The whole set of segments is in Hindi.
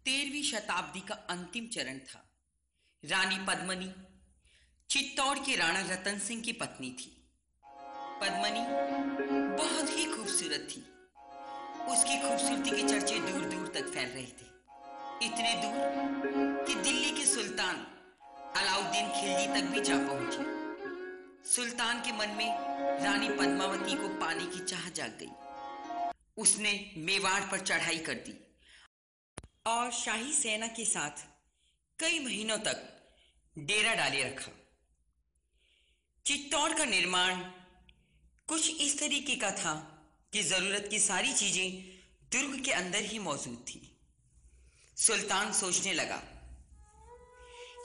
13वीं शताब्दी का अंतिम चरण था। रानी पद्मिनी चित्तौड़ के राणा रतन सिंह की पत्नी थी। पद्मिनी बहुत ही खूबसूरत थी। उसकी खूबसूरती के चर्चे दूर दूर तक फैल रहे थे, इतने दूर कि दिल्ली के सुल्तान अलाउद्दीन खिलजी तक भी जा पहुंचे। सुल्तान के मन में रानी पद्मावती को पाने की चाह जाग गई। उसने मेवाड़ पर चढ़ाई कर दी और शाही सेना के साथ कई महीनों तक डेरा डाले रखा। चित्तौड़ का निर्माण कुछ इस तरीके का था कि जरूरत की सारी चीजें दुर्ग के अंदर ही मौजूद थी। सुल्तान सोचने लगा,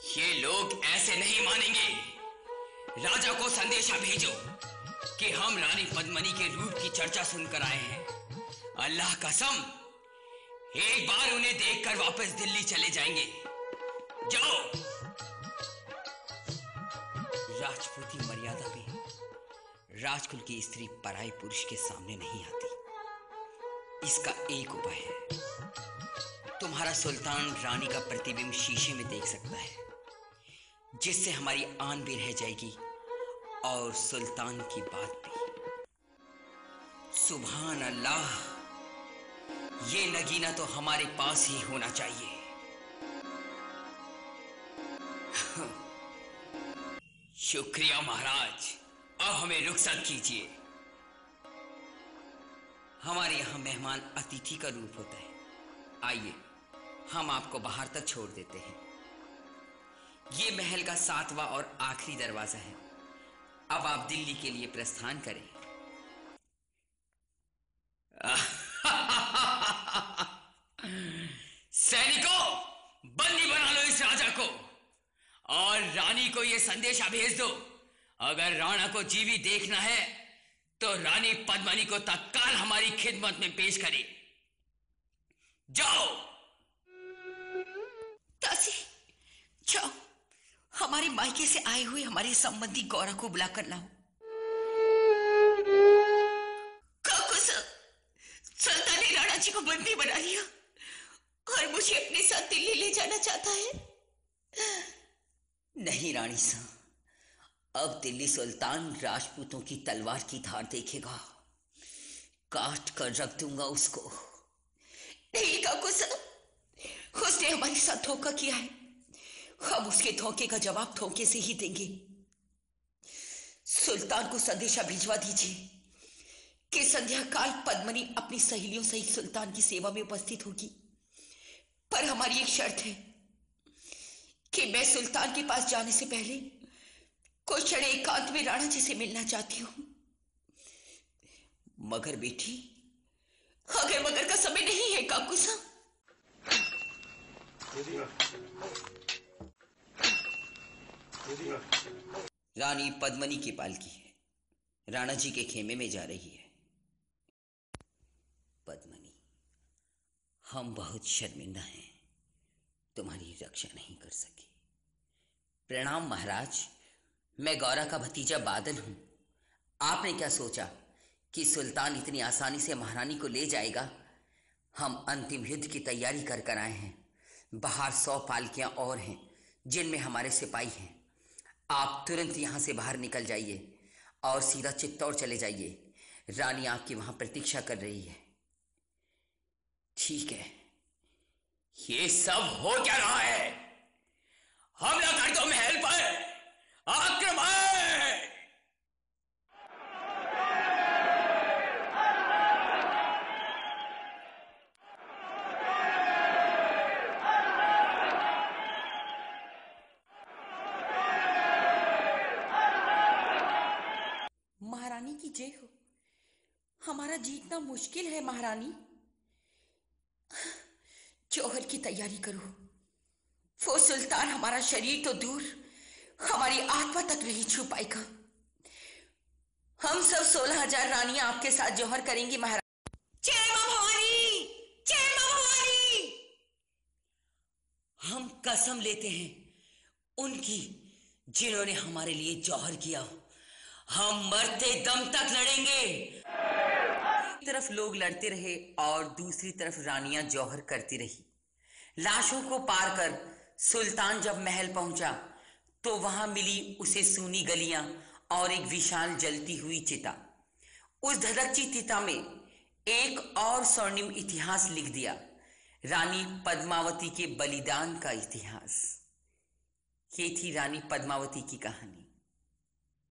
ये लोग ऐसे नहीं मानेंगे। राजा को संदेशा भेजो कि हम रानी पद्मिनी के रूप की चर्चा सुनकर आए हैं। अल्लाह कसम, एक बार उन्हें देखकर वापस दिल्ली चले जाएंगे। जाओ। राजपूती मर्यादा में राजकुल की स्त्री पराये पुरुष के सामने नहीं आती। इसका एक उपाय है। तुम्हारा सुल्तान रानी का प्रतिबिंब शीशे में देख सकता है, जिससे हमारी आन भी रह जाएगी और सुल्तान की बात भी। सुभान अल्लाह, ये नगीना तो हमारे पास ही होना चाहिए। शुक्रिया महाराज, अब हमें रुखसत कीजिए। हमारे यहां मेहमान अतिथि का रूप होता है। आइए, हम आपको बाहर तक छोड़ देते हैं। ये महल का 7वां और आखिरी दरवाजा है। अब आप दिल्ली के लिए प्रस्थान करें। सैनिकों, बंदी बना लो इस राजा को और रानी को यह संदेशा भेज दो, अगर राणा को जीवी देखना है तो रानी पद्मिनी को तत्काल हमारी खिदमत में पेश करे। जाओ। दासी, जाओ, हमारे मायके से आए हुए हमारे संबंधी गौरा को बुला कर लाओ। सुल्तान ने राणा जी को बंदी बना लिया और मुझे अपने साथ दिल्ली ले जाना चाहता है। नहीं रानी साहब, अब दिल्ली सुल्तान राजपूतों की तलवार की धार देखेगा। काट कर रख दूंगा उसको। नहीं काकू साहब, उसने हमारे साथ धोखा किया है। हम उसके धोखे का जवाब धोखे से ही देंगे। सुल्तान को संदेशा भिजवा दीजिए कि संध्या काल पद्मिनी अपनी सहेलियों सहित सुल्तान की सेवा में उपस्थित होगी। पर हमारी एक शर्त है कि मैं सुल्तान के पास जाने से पहले कुछ क्षण एकांत में राणा जी से मिलना चाहती हूं। मगर बेटी, अगर मगर का समय नहीं है काकू साहब। रानी पद्मिनी की पालकी है, राणा जी के खेमे में जा रही है। पद्मिनी, हम बहुत शर्मिंदा हैं, तुम्हारी रक्षा नहीं कर सके। प्रणाम महाराज, मैं गौरा का भतीजा बादल हूं। आपने क्या सोचा कि सुल्तान इतनी आसानी से महारानी को ले जाएगा? हम अंतिम युद्ध की तैयारी कर कर आए हैं। बाहर 100 पालकियां और हैं जिनमें हमारे सिपाही हैं। आप तुरंत यहां से बाहर निकल जाइए और सीधा चित्तौड़ चले जाइए। रानी आपकी वहां प्रतीक्षा कर रही है। ठीक है। ये सब हो क्या रहा है? हमला कर दो महल पर। आक्रमण! महारानी की जय हो। हमारा जीतना मुश्किल है महारानी। जौहर की तैयारी करो। वो सुल्तान हमारा शरीर तो दूर, हमारी आत्मा तक नहीं छू पाएगा। हम सब 16,000 रानियां आपके साथ जौहर करेंगी महाराज। जय मां भवानी, जय मां भवानी। हम कसम लेते हैं उनकी जिन्होंने हमारे लिए जौहर किया। हम मरते दम तक लड़ेंगे। एक तरफ लोग लड़ते रहे और दूसरी तरफ रानियां जौहर करती रही। लाशों को पार कर सुल्तान जब महल पहुंचा तो वहां मिली उसे सूनी गलियां और एक विशाल जलती हुई चिता। उस धधकती चिता में एक और स्वर्णिम इतिहास लिख दिया, रानी पद्मावती के बलिदान का इतिहास। ये थी रानी पद्मावती की कहानी।